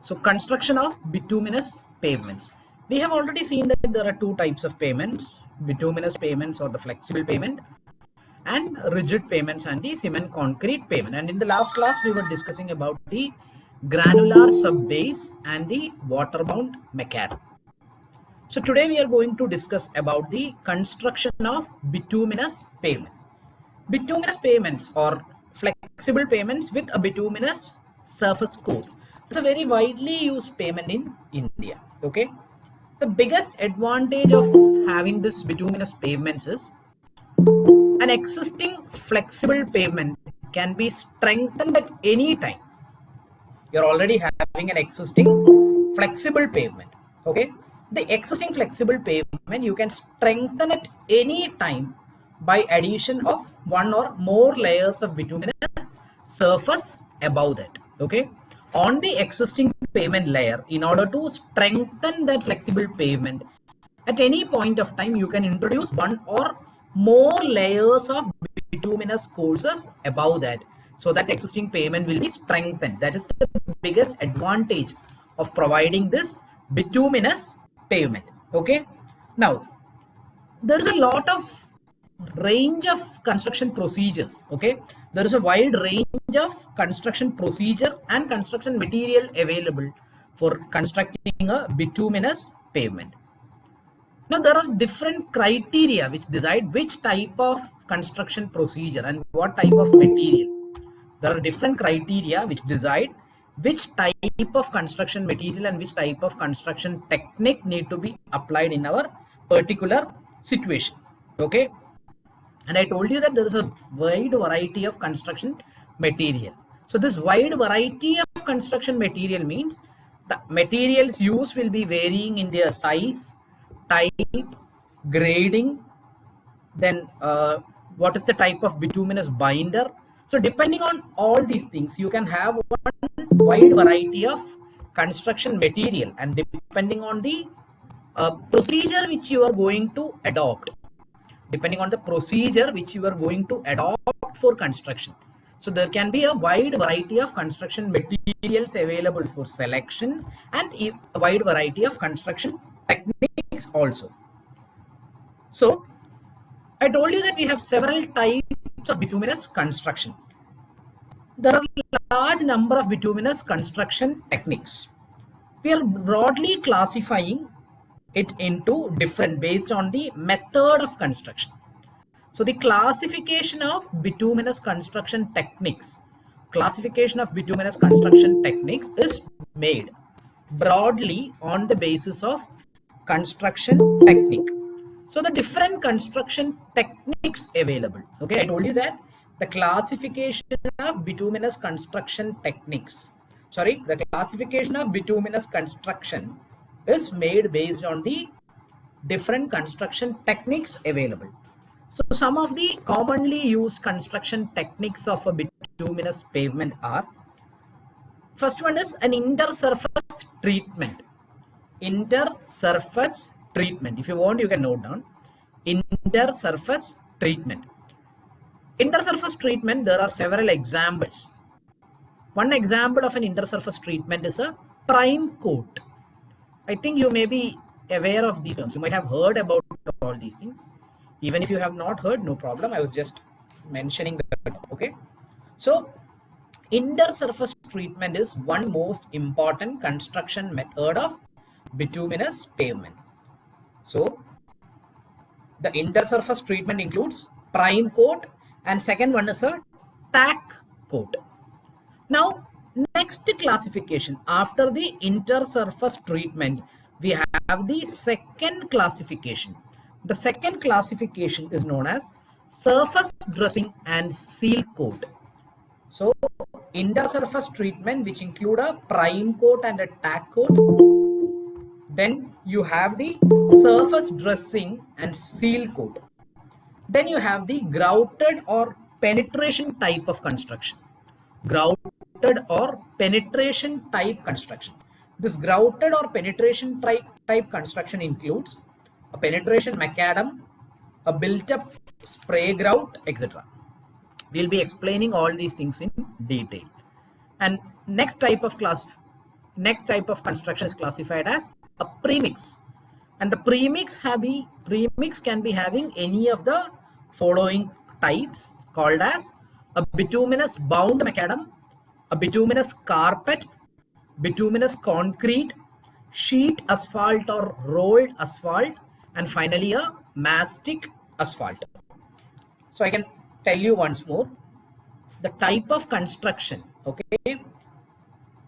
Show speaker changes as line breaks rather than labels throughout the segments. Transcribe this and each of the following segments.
So construction of bituminous pavements. We have already seen that there are two types of payments, bituminous payments or the flexible payment, and rigid payments and the cement concrete payment. And in the last class, we were discussing about the granular subbase and the waterbound macadam. So today we are going to discuss about the construction of bituminous pavements. Bituminous pavements or flexible pavements with a bituminous surface course. It's a very widely used pavement in India. Okay. The biggest advantage of having this bituminous pavements is an existing flexible pavement can be strengthened at any time. You're already having an existing flexible pavement. Okay. The existing flexible pavement, you can strengthen it any time by addition of one or more layers of bituminous surface above that. Okay. On the existing pavement layer, in order to strengthen that flexible pavement, at any point of time, you can introduce one or more layers of bituminous courses above that, so that existing pavement will be strengthened. That is the biggest advantage of providing this bituminous pavement. Okay. Now, there is a lot of range of construction procedures. Okay. There is a wide range of construction procedure and construction material available for constructing a bituminous pavement. Now, there are different criteria which decide which type of construction procedure and what type of material. There are different criteria which decide which type of construction material and which type of construction technique need to be applied in our particular situation. Okay. And I told you that there is a wide variety of construction material. So this wide variety of construction material means the materials used will be varying in their size, type, grading, then what is the type of bituminous binder. So depending on all these things, you can have one wide variety of construction material, and depending on the procedure which you are going to adopt, depending on the procedure which you are going to adopt for construction. So there can be a wide variety of construction materials available for selection and a wide variety of construction techniques also. So I told you that we have several types of bituminous construction. There are a large number of bituminous construction techniques. We are broadly classifying it into different based on the method of construction. So the classification of bituminous construction techniques, is made broadly on the basis of construction technique. So the different construction techniques available. Okay, I told you that the classification of bituminous construction techniques, the classification of bituminous construction is made based on the different construction techniques available. So some of the commonly used construction techniques of a bituminous pavement are, first one is an intersurface treatment. Intersurface treatment. If you want, you can note down. Intersurface treatment. Intersurface treatment, there are several examples. One example of an intersurface treatment is a prime coat. I think you may be aware of these terms. You might have heard about all these things. Even if you have not heard, no problem. I was just mentioning that. Okay. So intersurface treatment is one most important construction method of bituminous pavement. So the intersurface treatment includes prime coat, and second one is a tack coat. Now, next classification after the intersurface treatment, we have the second classification. The second classification is known as surface dressing and seal coat. So intersurface treatment, which include a prime coat and a tack coat. Then you have the surface dressing and seal coat. Then you have the grouted or penetration type of construction. Grouted or penetration type construction. This grouted or penetration type construction includes a penetration macadam, a built-up spray grout, etc. We'll be explaining all these things in detail. And next type of next type of construction is classified as a premix. And the premix can be having any of the following types called as a bituminous bound macadam, a bituminous carpet, bituminous concrete, sheet asphalt or rolled asphalt, and finally a mastic asphalt. So I can tell you once more the type of construction. Okay,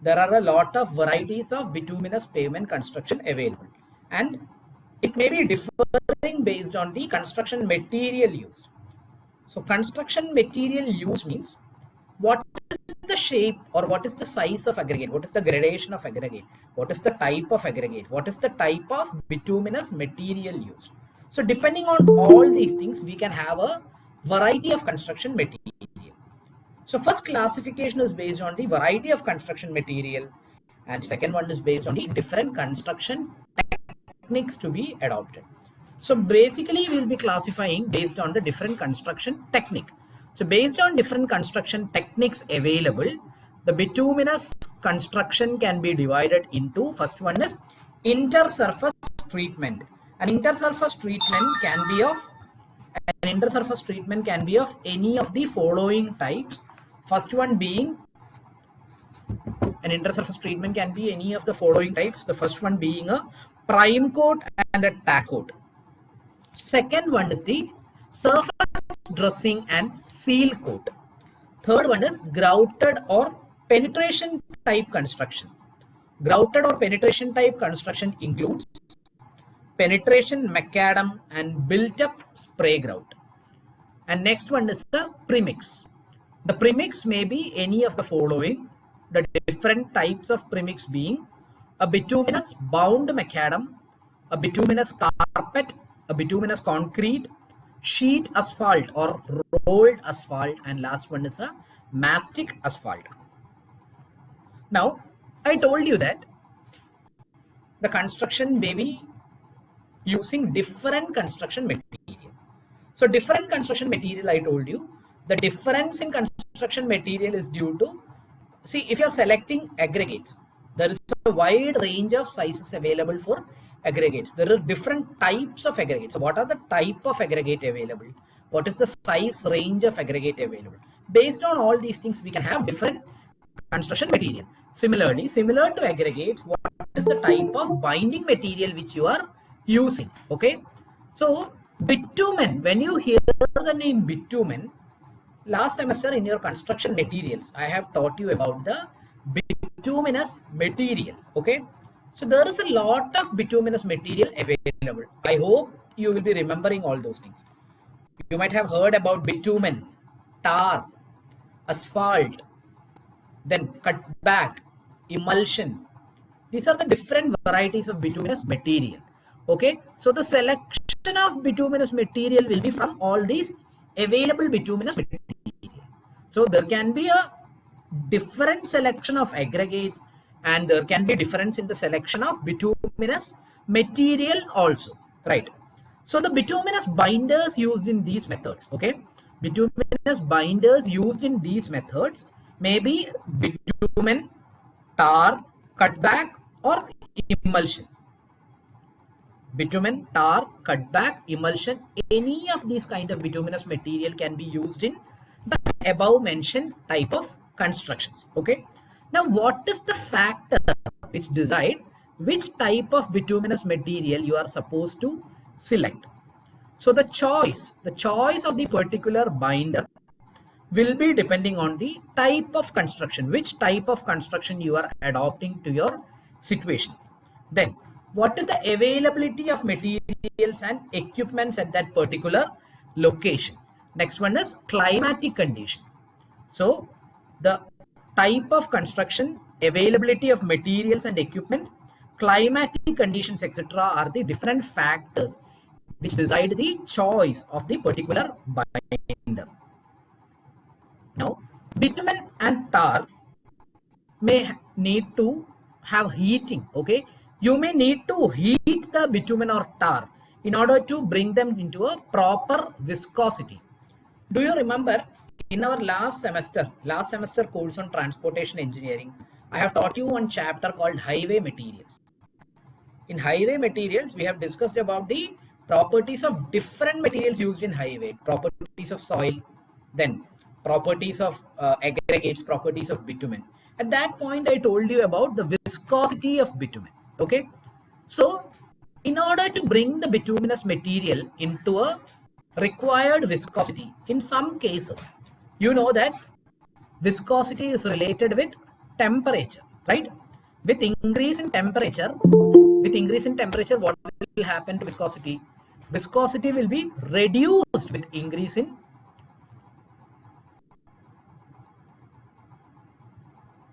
there are a lot of varieties of bituminous pavement construction available, and it may be differing based on the construction material used. So construction material used means what is the shape or what is the size of aggregate, what is the gradation of aggregate, what is the type of aggregate, what is the type of bituminous material used. So depending on all these things, we can have a variety of construction material. So first classification is based on the variety of construction material, and second one is based on the different construction techniques to be adopted. So basically we will be classifying based on the different construction technique. So based on different construction techniques available, the bituminous construction can be divided into, first one is intersurface treatment. An intersurface treatment can be of any of the following types. First one being, an intersurface treatment can be any of the following types. The first one being a prime coat and a tack coat. Second one is the surface dressing and seal coat. Third one is grouted or penetration type construction. Grouted or penetration type construction includes penetration macadam and built up spray grout. And next one is the premix. The premix may be any of the following. The different types of premix being a bituminous bound macadam, a bituminous carpet, a bituminous concrete, sheet asphalt or rolled asphalt, and last one is a mastic asphalt. Now, I told you that the construction may be using different construction material. So different construction material, I told you, the difference in construction material is due to, see, if you are selecting aggregates, there is a wide range of sizes available for aggregates. There are different types of aggregates. So what are the type of aggregate available? What is the size range of aggregate available? Based on all these things, we can have different construction material. Similarly, similar to aggregates, what is the type of binding material which you are using? Okay, so bitumen, when you hear the name bitumen, last semester in your construction materials, I have taught you about the bituminous material. Okay, so there is a lot of bituminous material available. I hope you will be remembering all those things. You might have heard about bitumen, tar, asphalt, then cutback, emulsion. These are the different varieties of bituminous material. Okay, so the selection of bituminous material will be from all these available bituminous material. So there can be a different selection of aggregates, and there can be difference in the selection of bituminous material also, right? So the bituminous binders used in these methods, okay, bituminous binders used in these methods may be bitumen, tar, cutback, or emulsion. Bitumen, tar, cutback, emulsion, any of these kind of bituminous material can be used in the above mentioned type of constructions. Okay, now what is the factor which decide which type of bituminous material you are supposed to select? So the choice of the particular binder will be depending on the type of construction, which type of construction you are adopting to your situation. Then what is the availability of materials and equipments at that particular location? Next one is climatic condition. So the type of construction, availability of materials and equipment, climatic conditions, etc. are the different factors which decide the choice of the particular binder. Now, bitumen and tar may need to have heating. Okay, you may need to heat the bitumen or tar in order to bring them into a proper viscosity. Do you remember in our last semester course on transportation engineering, I have taught you one chapter called highway materials. In highway materials, we have discussed about the properties of different materials used in highway, properties of soil, then properties of aggregates, properties of bitumen. At that point, I told you about the viscosity of bitumen. Okay, so in order to bring the bituminous material into a required viscosity, in some cases, you know that viscosity is related with temperature, right? With increase in temperature, what will happen to viscosity? Viscosity will be reduced with increase in.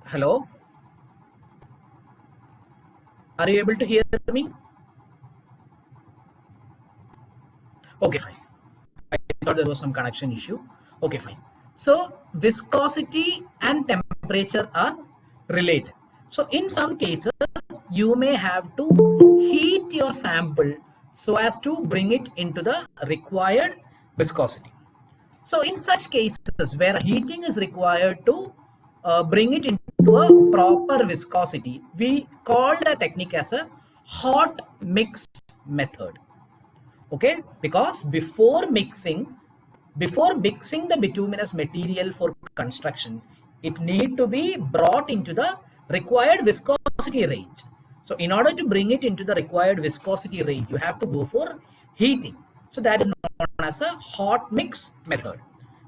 Hello, are you able to hear me? Okay, fine. I thought there was some connection issue. Okay, fine. So viscosity and temperature are related. So in some cases, you may have to heat your sample so as to bring it into the required viscosity. So in such cases where heating is required to bring it into a proper viscosity, we call the technique as a hot mix method. Okay, because before mixing the bituminous material for construction, it need to be brought into the required viscosity range. So in order to bring it into the required viscosity range, you have to go for heating. So that is known as a hot mix method.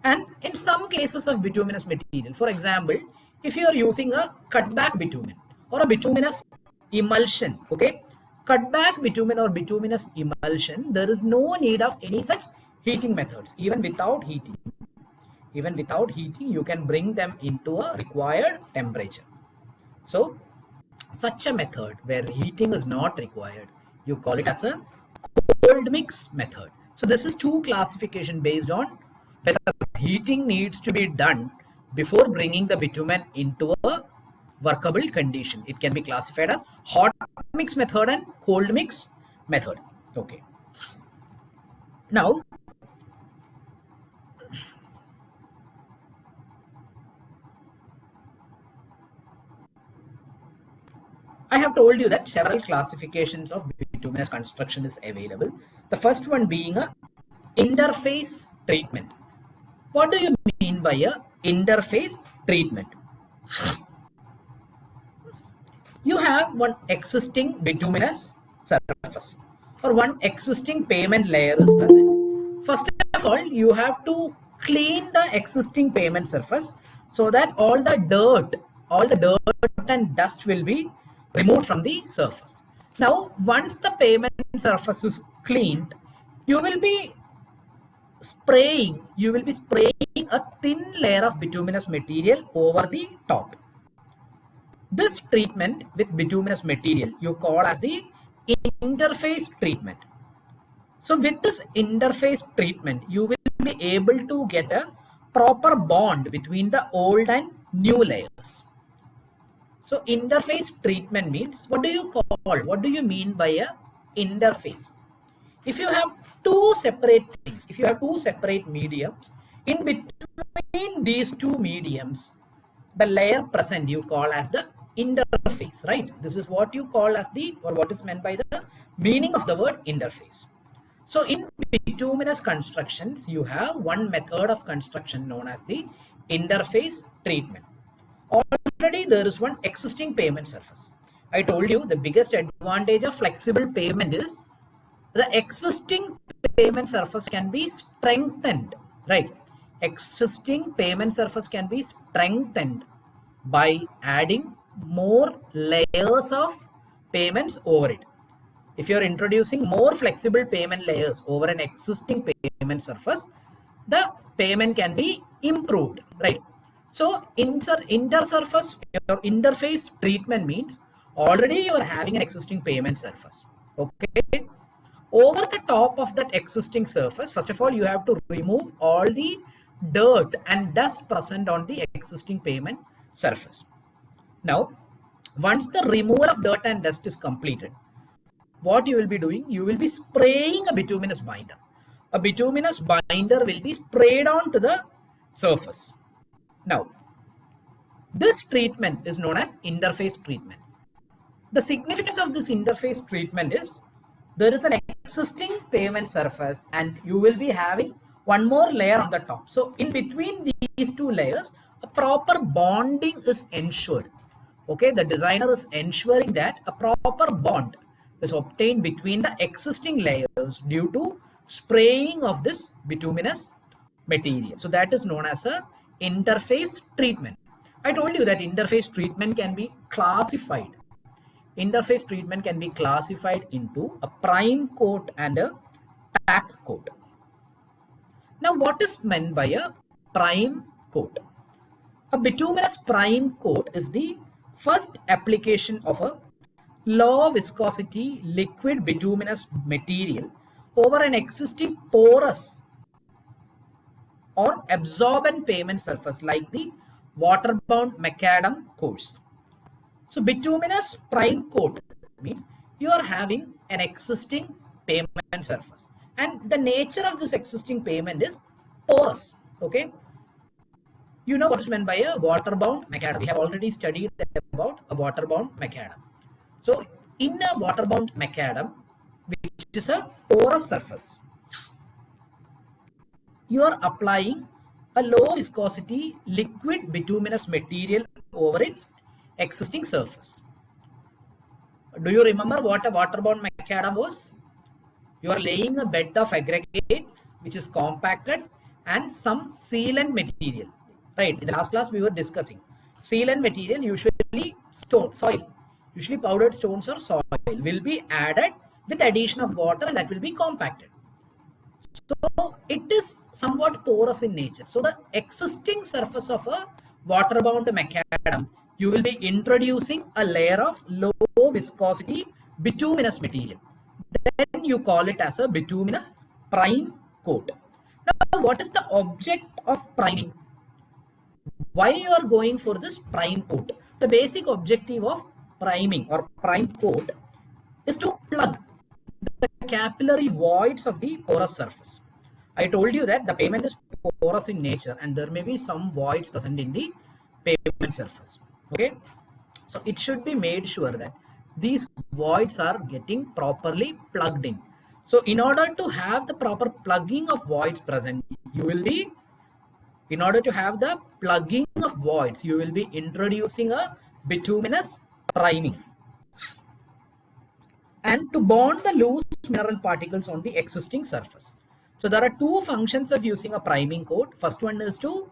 And in some cases of bituminous material, for example, if you are using a cutback bitumen or a bituminous emulsion, okay, cutback bitumen or bituminous emulsion, there is no need of any such heating methods. Even without heating, you can bring them into a required temperature. So such a method where heating is not required, you call it as a cold mix method. So this is two classification based on whether heating needs to be done before bringing the bitumen into a workable condition. It can be classified as hot mix method and cold mix method. Okay. Now, I have told you that several classifications of bituminous construction is available. The first one being a interface treatment. What do you mean by a interface treatment? You have one existing bituminous surface or one existing pavement layer is present. First of all, you have to clean the existing pavement surface so that all the dirt and dust will be removed from the surface. Now, once the pavement surface is cleaned, you will be spraying a thin layer of bituminous material over the top. This treatment with bituminous material you call as the interface treatment. So with this interface treatment, you will be able to get a proper bond between the old and new layers. So interface treatment means, what do you mean by a interface? If you have two separate things, if you have two separate mediums, in between these two mediums, the layer present you call as the interface, right? This is what you call as what is meant by the meaning of the word interface. So in bituminous constructions, you have one method of construction known as the interface treatment. Already there is one existing pavement surface. I told you the biggest advantage of flexible pavement is the existing pavement surface can be strengthened, right? Existing pavement surface can be strengthened by adding more layers of pavements over it. If you're introducing more flexible pavement layers over an existing pavement surface, the pavement can be improved, right? So intersurface or interface treatment means already you are having an existing pavement surface. Okay. Over the top of that existing surface, first of all, you have to remove all the dirt and dust present on the existing pavement surface. Now, once the removal of dirt and dust is completed, what you will be doing? You will be spraying a bituminous binder. A bituminous binder will be sprayed on to the surface. Now, This treatment is known as interface treatment. The significance of this interface treatment is there is an existing payment surface and you will be having one more layer on the top. So in between these two layers, a proper bonding is ensured. Okay, the designer is ensuring that a proper bond is obtained between the existing layers due to spraying of this bituminous material. So that is known as a interface treatment. I told you that interface treatment can be classified. Interface treatment can be classified into a prime coat and a tack coat. Now, what is meant by a prime coat? A bituminous prime coat is the first application of a low viscosity liquid bituminous material over an existing porous or absorbent pavement surface like the water-bound macadam course. So bituminous prime coat means you are having an existing pavement surface and the nature of this existing pavement is porous. Okay, you know what is meant by a water-bound macadam. We have already studied about a water-bound macadam. So in a water-bound macadam, which is a porous surface, you are applying a low viscosity liquid bituminous material over its existing surface. Do you remember what a water-bound macadam was? You are laying a bed of aggregates which is compacted and some sealant material. Right, in the last class we were discussing sealant material, usually stone, soil, usually powdered stones or soil will be added with addition of water and that will be compacted. So it is somewhat porous in nature. So the existing surface of a water-bound macadam, you will be introducing a layer of low viscosity bituminous material. Then you call it as a bituminous prime coat. Now, what is the object of priming? Why you are going for this prime coat? The basic objective of priming or prime coat is to plug the capillary voids of the porous surface. I told you that the pavement is porous in nature and there may be some voids present in the pavement surface. Okay, so it should be made sure that these voids are getting properly plugged in. So in order to have the proper plugging of voids present, you will be, in order to have the plugging of voids, you will be introducing a bituminous priming and to bond the loose mineral particles on the existing surface. So there are two functions of using a priming coat. First one is to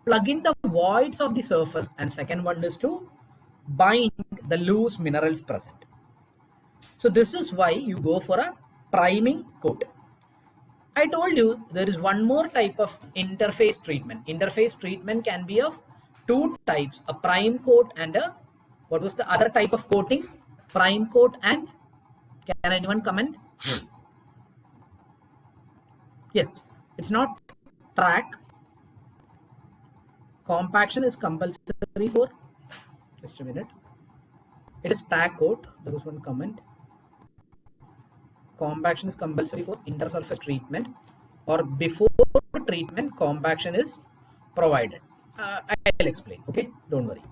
plug in the voids of the surface and second one is to bind the loose minerals present. So this is why you go for a priming coat. I told you there is one more type of interface treatment. Interface treatment can be of two types, a prime coat and a, what was the other type of coating? Prime coat and, can anyone comment? Yes, it's not track. Compaction is compulsory for, just a minute. It is tack coat. There was one comment. Compaction is compulsory for intersurface treatment or before treatment compaction is provided. I'll explain. Okay, don't worry.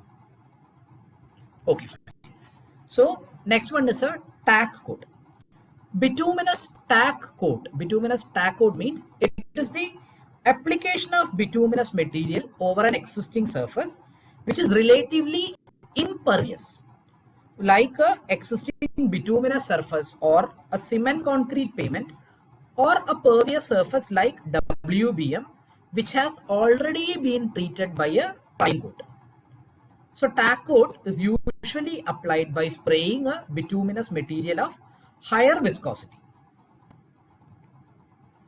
Okay, fine. So next one is a tack coat. Bituminous tack coat. Bituminous tack coat means it is the application of bituminous material over an existing surface which is relatively impervious, like a existing bituminous surface or a cement concrete pavement or a pervious surface like WBM which has already been treated by a prime coat. So tack coat is usually applied by spraying a bituminous material of higher viscosity.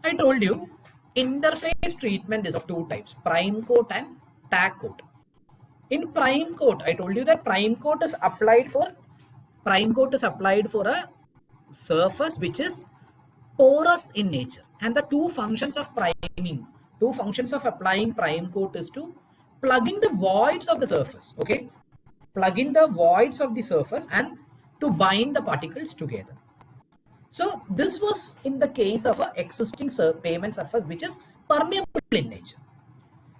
I told you interface treatment is of two types, prime coat and tack coat. In prime coat, I told you that prime coat is applied for a surface which is porous in nature, and the two functions of priming, two functions of applying prime coat is to plug in the voids of the surface. Okay, plug in the voids of the surface and to bind the particles together. So this was in the case of a existing pavement surface which is permeable in nature.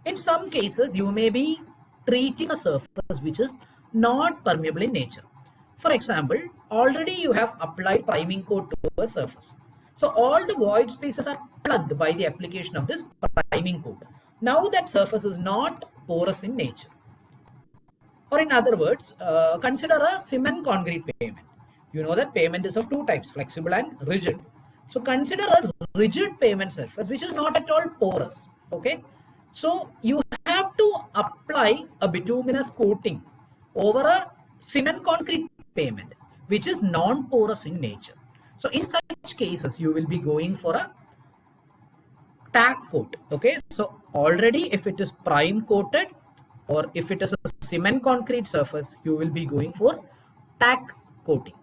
In some cases, you may be treating a surface which is not permeable in nature. For example, already you have applied priming coat to a surface. So all the void spaces are plugged by the application of this priming coat. Now that surface is not porous in nature. Or in other words, consider a cement concrete pavement. You know that pavement is of two types, flexible and rigid. So consider a rigid pavement surface which is not at all porous. Okay. So you have to apply a bituminous coating over a cement concrete pavement which is non-porous in nature. So in such cases, you will be going for a tack coat. Okay. So already if it is prime coated, or if it is a cement concrete surface, you will be going for tack coating.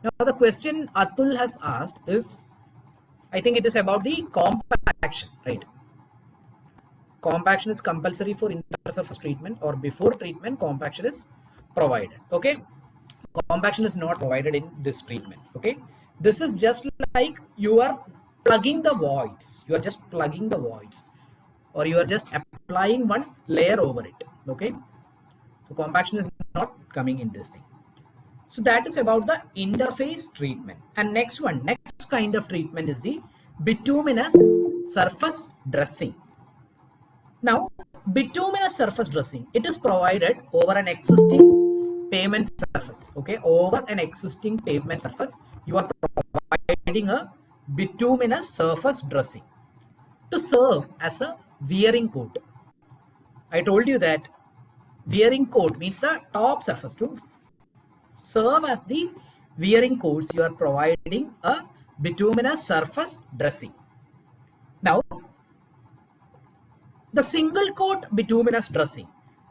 Now the question Atul has asked is, I think it is about the compaction, right? Compaction is compulsory for intersurface treatment, or before treatment compaction is provided. Okay, compaction is not provided in this treatment. Okay, this is just like you are plugging the voids. You are just plugging the voids, or you are just applying one layer over it. Okay, so compaction is not coming in this thing. So that is about the interface treatment. And next kind of treatment is the bituminous surface dressing. Now, bituminous surface dressing, it is provided over an existing pavement surface. Okay, over an existing pavement surface, you are providing a bituminous surface dressing to serve as a wearing coat. I told you that wearing coat means the top surface. To serve as the wearing coats, you are providing a bituminous surface dressing. Now, the single coat bituminous dressing,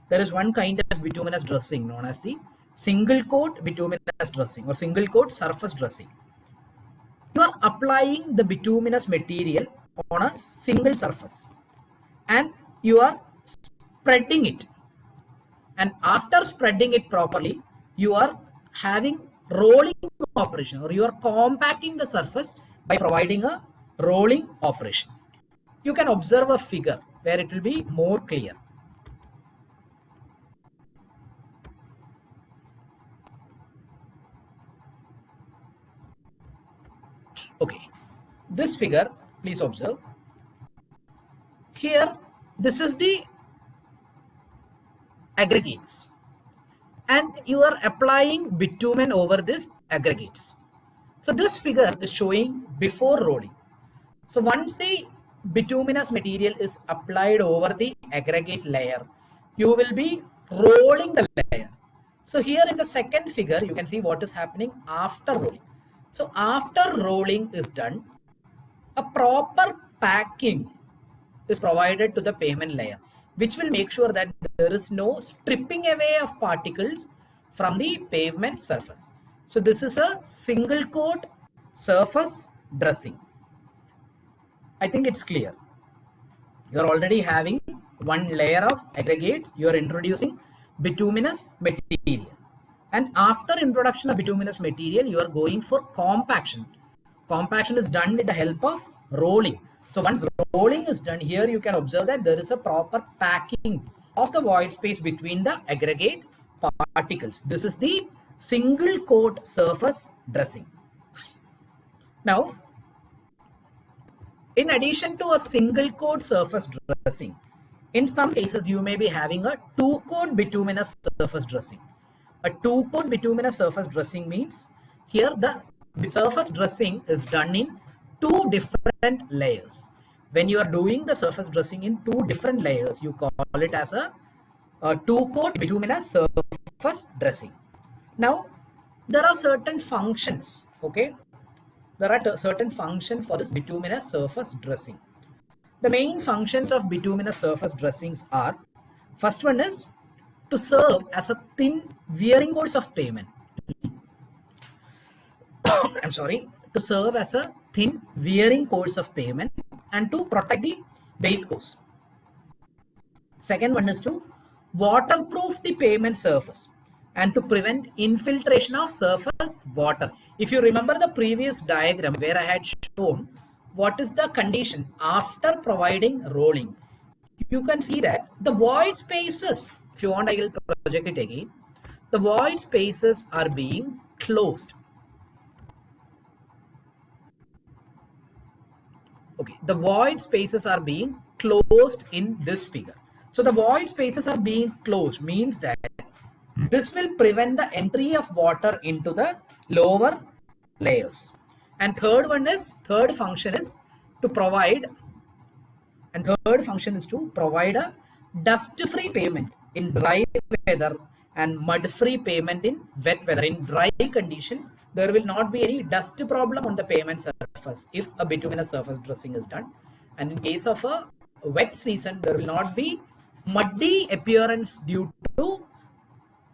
there is one kind of bituminous dressing known as the single coat bituminous dressing or single coat surface dressing. You are applying the bituminous material on a single surface and you are spreading it, and after spreading it properly, you are having rolling operation, or you are compacting the surface by providing a rolling operation. You can observe a figure where it will be more clear. Okay, this figure, please observe. Here, this is the aggregates, and you are applying bitumen over this aggregates. So this figure is showing before rolling. So once the bituminous material is applied over the aggregate layer, you will be rolling the layer. So here in the second figure, you can see what is happening after rolling. So after rolling is done, a proper packing is provided to the pavement layer, which will make sure that there is no stripping away of particles from the pavement surface. So this is a single coat surface dressing. I think it's clear. You are already having one layer of aggregates. You are introducing bituminous material. And after introduction of bituminous material, you are going for compaction. Compaction is done with the help of rolling. So once rolling is done, here you can observe that there is a proper packing of the void space between the aggregate particles. This is the single coat surface dressing. Now, in addition to a single coat surface dressing, in some cases you may be having a two coat bituminous surface dressing. A two coat bituminous surface dressing means here the surface dressing is done in two different layers. When you are doing the surface dressing in two different layers, you call it as a two coat bituminous surface dressing. Now, there are certain functions, okay? There are certain functions for this bituminous surface dressing. The main functions of bituminous surface dressings are, first one is to serve as a thin wearing coats of pavement. I'm sorry, to serve as a thin wearing coats of pavement and to protect the base course. Second one is to waterproof the pavement surface and to prevent infiltration of surface water. If you remember the previous diagram where I had shown what is the condition after providing rolling, you can see that the void spaces If you want, I will project it again. The void spaces are being closed. Okay, the void spaces are being closed in this figure. So the void spaces are being closed means that this will prevent the entry of water into the lower layers. And third function is to provide a dust-free pavement in dry weather and mud-free pavement in wet weather. In dry condition, there will not be any dust problem on the pavement surface if a bituminous surface dressing is done. And in case of a wet season, there will not be muddy appearance due to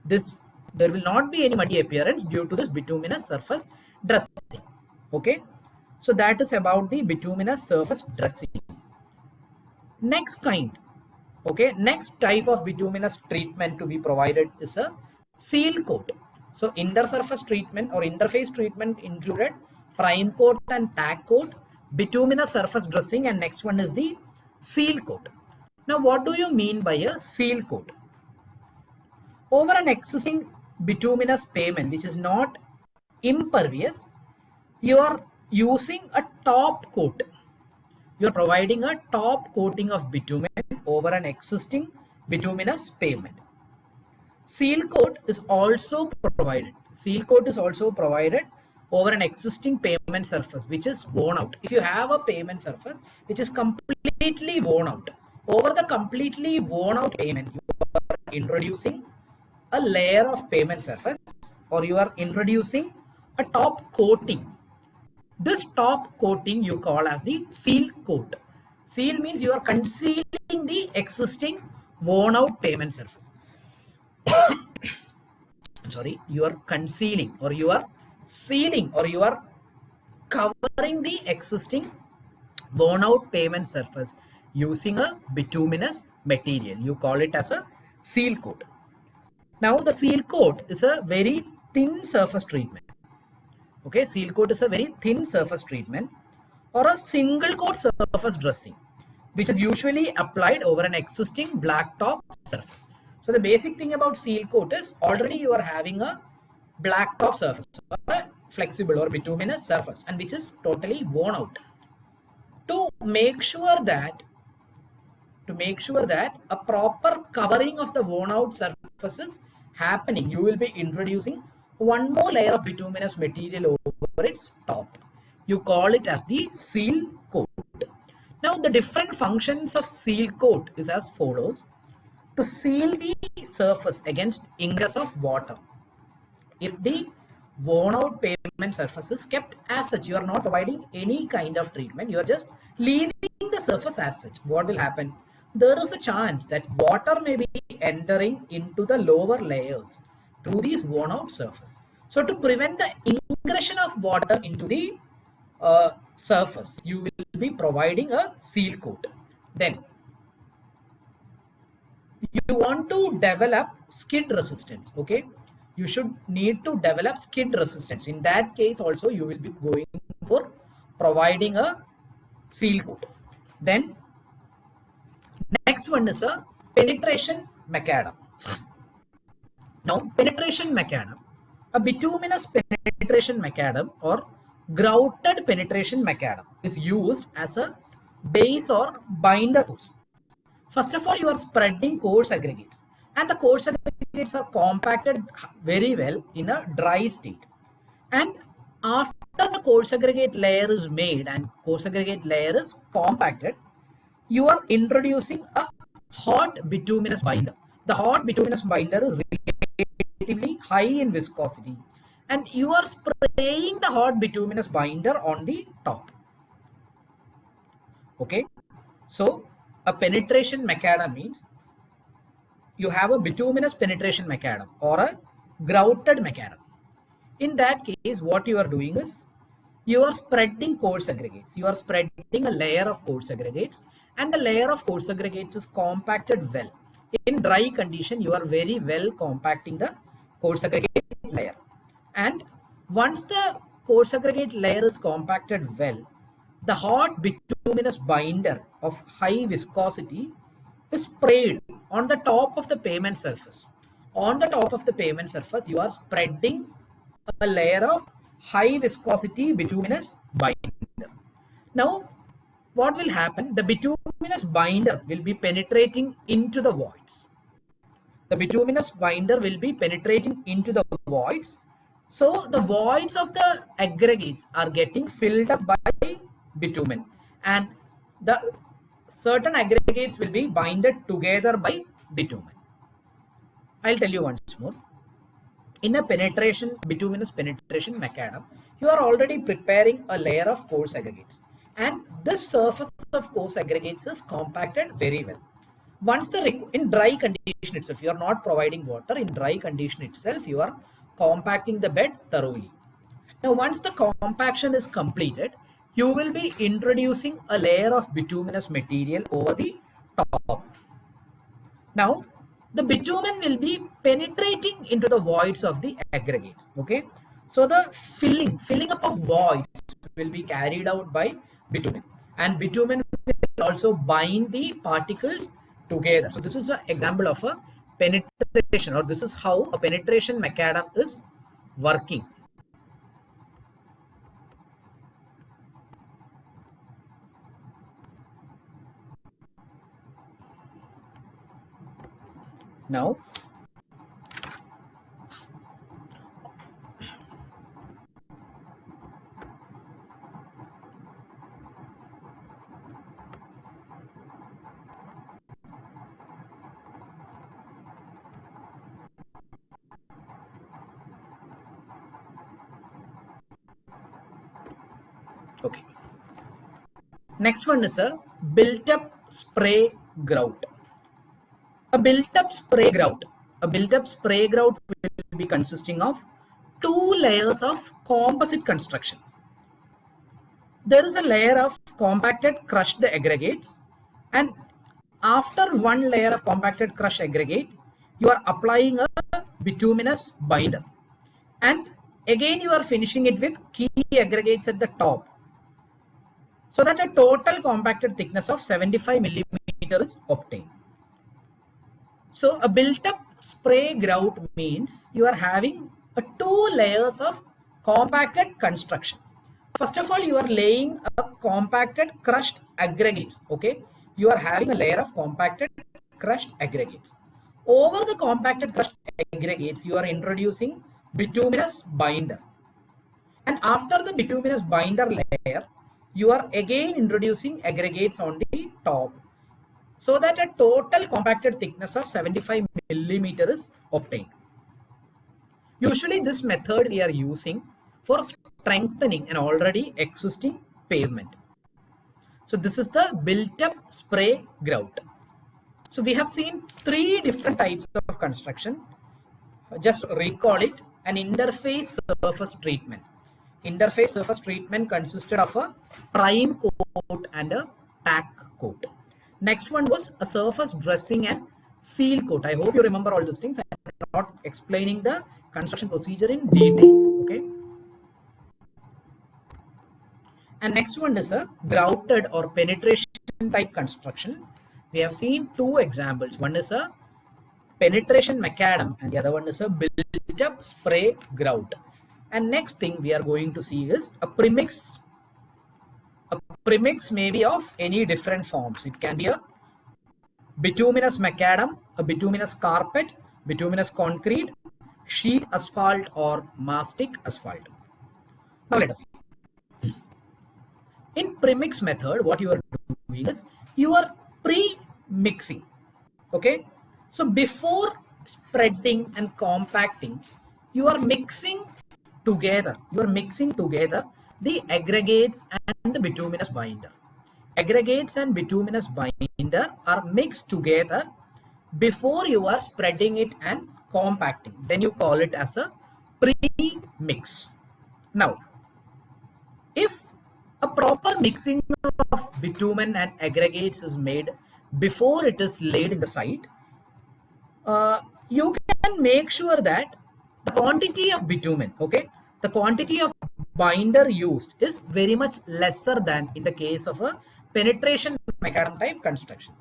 this. There will not be any muddy appearance due to this bituminous surface dressing. Okay, so that is about the bituminous surface dressing. Next type of bituminous treatment to be provided is a seal coat. So intersurface treatment or interface treatment included prime coat and tack coat, bituminous surface dressing, and next one is the seal coat. Now what do you mean by a seal coat? Over an existing bituminous pavement which is not impervious, you are using a top coat. You are providing a top coating of bitumen over an existing bituminous pavement. Seal coat is also provided. Seal coat is also provided over an existing pavement surface which is worn out. If you have a pavement surface which is completely worn out, over the completely worn out pavement, you are introducing a layer of pavement surface, or you are introducing a top coating. This top coating you call as the seal coat. Seal means you are concealing the existing worn out pavement surface. Sorry, you are concealing, or you are sealing, or you are covering the existing worn out pavement surface using a bituminous material. You call it as a seal coat. Now the seal coat is a very thin surface treatment. Okay, seal coat is a very thin surface treatment or a single coat surface dressing which is usually applied over an existing blacktop surface. So the basic thing about seal coat is already you are having a blacktop surface or a flexible or bituminous surface and which is totally worn out. To make sure that a proper covering of the worn out surface is happening, you will be introducing one more layer of bituminous material over its top. You call it as the seal coat. Now the different functions of seal coat is as follows. To seal the surface against ingress of water. If the worn out pavement surface is kept as such, you are not providing any kind of treatment, you are just leaving the surface as such, what will happen? There is a chance that water may be entering into the lower layers through these worn out surface. So to prevent the ingression of water into the surface, you will be providing a seal coat. Then you want to develop skid resistance. Okay, you should need to develop skid resistance. In that case also you will be going for providing a seal coat. Then next one is a penetration macadam. Now penetration macadam, a bituminous penetration macadam or grouted penetration macadam is used as a base or binder post. First of all, you are spreading coarse aggregates, and the coarse aggregates are compacted very well in a dry state. And after the coarse aggregate layer is made and coarse aggregate layer is compacted, you are introducing a hot bituminous binder. The hot bituminous binder is relatively high in viscosity, and you are spraying the hot bituminous binder on the top. Okay, so a penetration macadam means you have a bituminous penetration macadam or a grouted macadam. In that case, what you are doing is you are spreading coarse aggregates. You are spreading a layer of coarse aggregates, and the layer of coarse aggregates is compacted well. In dry condition, you are very well compacting the coarse aggregate layer. And once the coarse aggregate layer is compacted well, the hot bituminous binder of high viscosity is sprayed on the top of the pavement surface. On the top of the pavement surface, you are spreading a layer of high viscosity bituminous binder. Now, what will happen? The bituminous binder will be penetrating into the voids. The bituminous binder will be penetrating into the voids. So the voids of the aggregates are getting filled up by bitumen, and the certain aggregates will be binded together by bitumen. I'll tell you once more. In a bituminous penetration macadam, you are already preparing a layer of coarse aggregates, and this surface of coarse aggregates is compacted very well. Once in dry condition itself, you are not providing water. In dry condition itself, you are compacting the bed thoroughly. Now, once the compaction is completed, you will be introducing a layer of bituminous material over the top. Now, the bitumen will be penetrating into the voids of the aggregates. Okay, so the filling up of voids will be carried out by bitumen, and bitumen will also bind the particles together. So this is an example of a penetration, or this is how a penetration macadam is working. Now, okay. Next one is a built-up spray grout. A built-up spray grout will be consisting of two layers of composite construction. There is a layer of compacted crushed aggregates, and after one layer of compacted crushed aggregate, you are applying a bituminous binder, and again you are finishing it with key aggregates at the top, so that a total compacted thickness of 75 millimeter is obtained. So a built-up spray grout means you are having two layers of compacted construction. First of all, you are laying a compacted crushed aggregates. Okay, you are having a layer of compacted crushed aggregates. Over the compacted crushed aggregates, you are introducing bituminous binder, and after the bituminous binder layer, you are again introducing aggregates on the top, so that a total compacted thickness of 75 millimeter is obtained. Usually this method we are using for strengthening an already existing pavement. So this is the built-up spray grout. So we have seen three different types of construction. Just recall it. An interface surface treatment. Interface surface treatment consisted of a prime coat and a tack coat. Next one was a surface dressing and seal coat. I hope you remember all those things. I'm not explaining the construction procedure in detail. Okay. And next one is a grouted or penetration type construction. We have seen two examples. One is a penetration macadam and the other one is a built-up spray grout. And next thing we are going to see is a premix. A premix may be of any different forms. It can be a bituminous macadam, a bituminous carpet, bituminous concrete, sheet asphalt, or mastic asphalt. Now let us see. In premix method, what you are doing is you are pre-mixing. Okay, so before spreading and compacting, you are mixing together. The aggregates and the bituminous binder. Aggregates and bituminous binder are mixed together before you are spreading it and compacting. Then you call it as a pre-mix. Now, if a proper mixing of bitumen and aggregates is made before it is laid in the site, you can make sure that the quantity of bitumen, okay, the quantity of binder used is very much lesser than in the case of a penetration macadam type construction.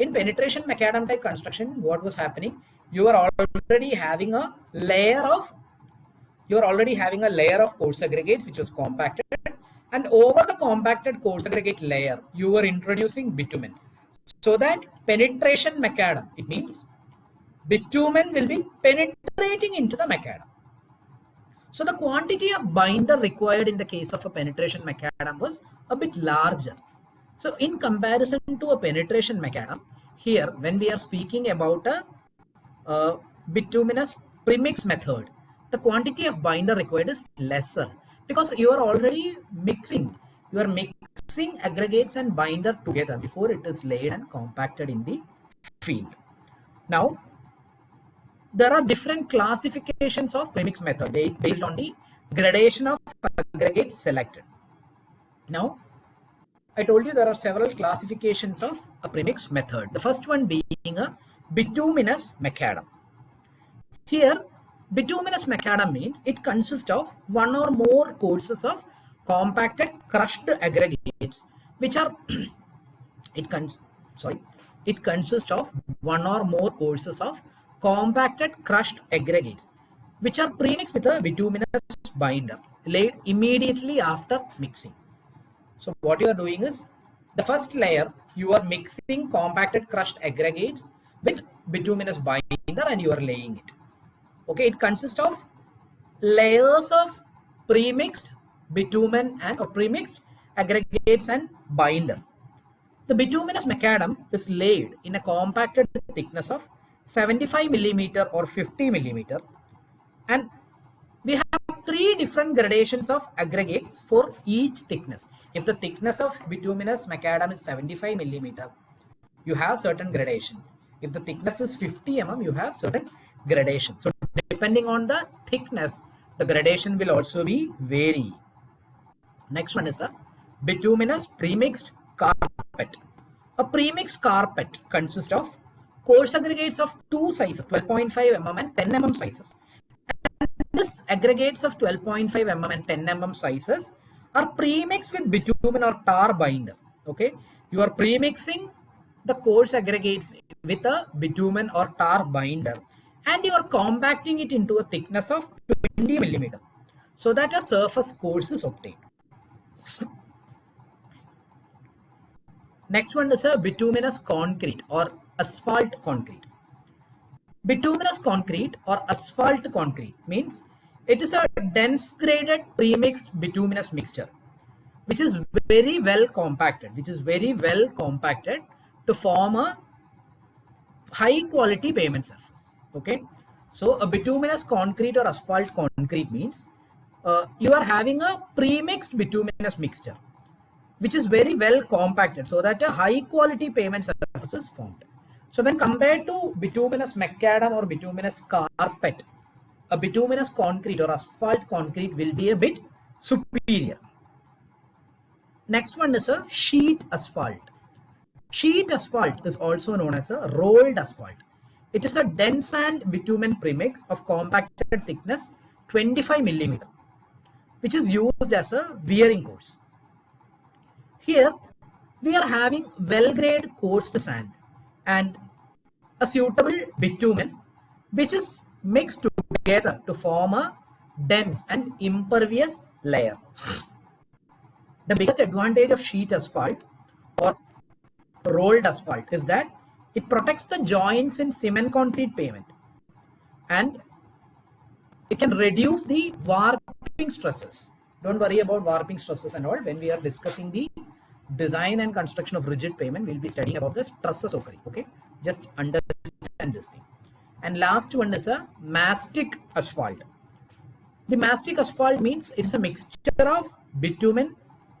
In penetration macadam type construction, what was happening? You are already having a layer of coarse aggregates which was compacted, and over the compacted coarse aggregate layer, you were introducing bitumen. So that penetration macadam, it means bitumen will be penetrating into the macadam. So the quantity of binder required in the case of a penetration macadam was a bit larger. So in comparison to a penetration macadam, here when we are speaking about a bituminous premix method, the quantity of binder required is lesser because you are already mixing. You are mixing aggregates and binder together before it is laid and compacted in the field. Now, there are different classifications of premix method based on the gradation of aggregates selected. Now, I told you there are several classifications of a premix method. The first one being a bituminous macadam. Here, bituminous macadam means it consists of one or more courses of compacted crushed aggregates, which are it consists of one or more courses of compacted crushed aggregates, which are premixed with a bituminous binder laid immediately after mixing. So what you are doing is, the first layer you are mixing compacted crushed aggregates with bituminous binder and you are laying it. Okay, it consists of layers of premixed bitumen and or premixed aggregates and binder. The bituminous macadam is laid in a compacted thickness of 75 millimeter or 50 millimeter, and we have three different gradations of aggregates for each thickness. If the thickness of bituminous macadam is 75 millimeter, you have certain gradation. If the thickness is 50 mm, you have certain gradation. So depending on the thickness, the gradation will also be vary. Next one is a bituminous premixed carpet. A premixed carpet consists of coarse aggregates of two sizes, 12.5 mm and 10 mm sizes. And this aggregates of 12.5 mm and 10 mm sizes are premixed with bitumen or tar binder. Okay, you are premixing the coarse aggregates with a bitumen or tar binder, and you are compacting it into a thickness of 20 millimeter so that a surface course is obtained. Next one is a bituminous concrete or asphalt concrete. Bituminous concrete or asphalt concrete means it is a dense graded premixed bituminous mixture which is very well compacted, to form a high quality pavement surface. Okay, so a bituminous concrete or asphalt concrete means you are having a premixed bituminous mixture which is very well compacted so that a high quality pavement surface is formed. So when compared to bituminous macadam or bituminous carpet, a bituminous concrete or asphalt concrete will be a bit superior. Next one is a sheet asphalt. Sheet asphalt is also known as a rolled asphalt. It is a dense sand bitumen premix of compacted thickness 25 millimeter, which is used as a wearing course. Here we are having well-grade coursed sand and a suitable bitumen which is mixed together to form a dense and impervious layer. The biggest advantage of sheet asphalt or rolled asphalt is that it protects the joints in cement concrete pavement and it can reduce the warping stresses. Don't worry about warping stresses and all. When we are discussing the design and construction of rigid pavement, we'll be studying about the stresses occurring. Okay, just understand this thing. And last one is a mastic asphalt. The mastic asphalt means it is a mixture of bitumen,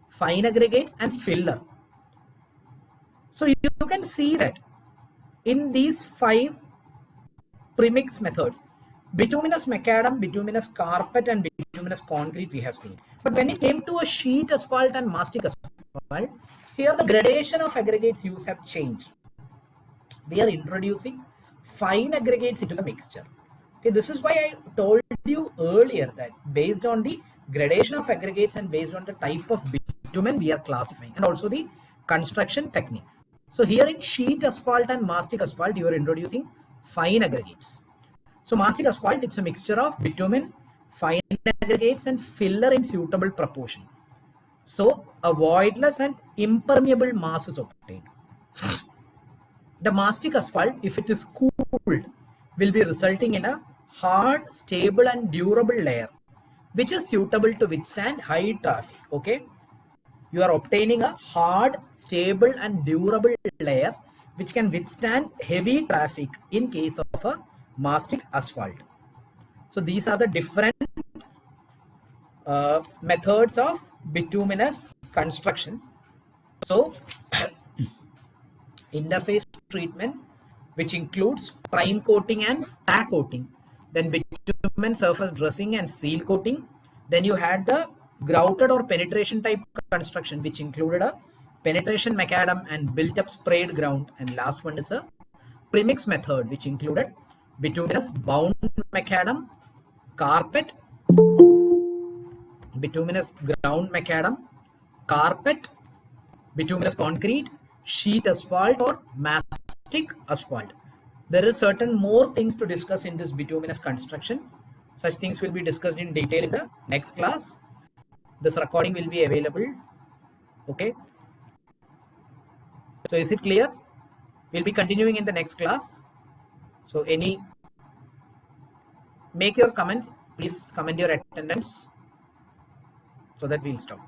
fine aggregates and filler. So you can see that in these 5 premix methods, bituminous macadam, bituminous carpet and bituminous concrete we have seen. But when it came to a sheet asphalt and mastic asphalt, here the gradation of aggregates used have changed. We are introducing fine aggregates into the mixture. Okay, this is why I told you earlier that based on the gradation of aggregates and based on the type of bitumen we are classifying, and also the construction technique. So here in sheet asphalt and mastic asphalt, you are introducing fine aggregates. So mastic asphalt, it's a mixture of bitumen, fine aggregates and filler in suitable proportion. So a voidless and impermeable mass is obtained. The mastic asphalt, if it is cooled, will be resulting in a hard, stable and durable layer, which is suitable to withstand high traffic. Okay, you are obtaining a hard, stable and durable layer which can withstand heavy traffic in case of a mastic asphalt. So these are the different methods of bituminous construction. So interface treatment, which includes prime coating and tack coating, then bitumen surface dressing and seal coating. Then you had the grouted or penetration type construction, which included a penetration macadam and built up sprayed ground. And last one is a premix method, which included bituminous bound macadam, carpet, bituminous ground macadam, carpet, bituminous concrete, sheet asphalt or mastic asphalt. There is certain more things to discuss in this bituminous construction. Such things will be discussed in detail in the next class. This recording will be available. Okay. So is it clear? We'll be continuing in the next class. So make your comments. Please comment your attendance so that we'll stop.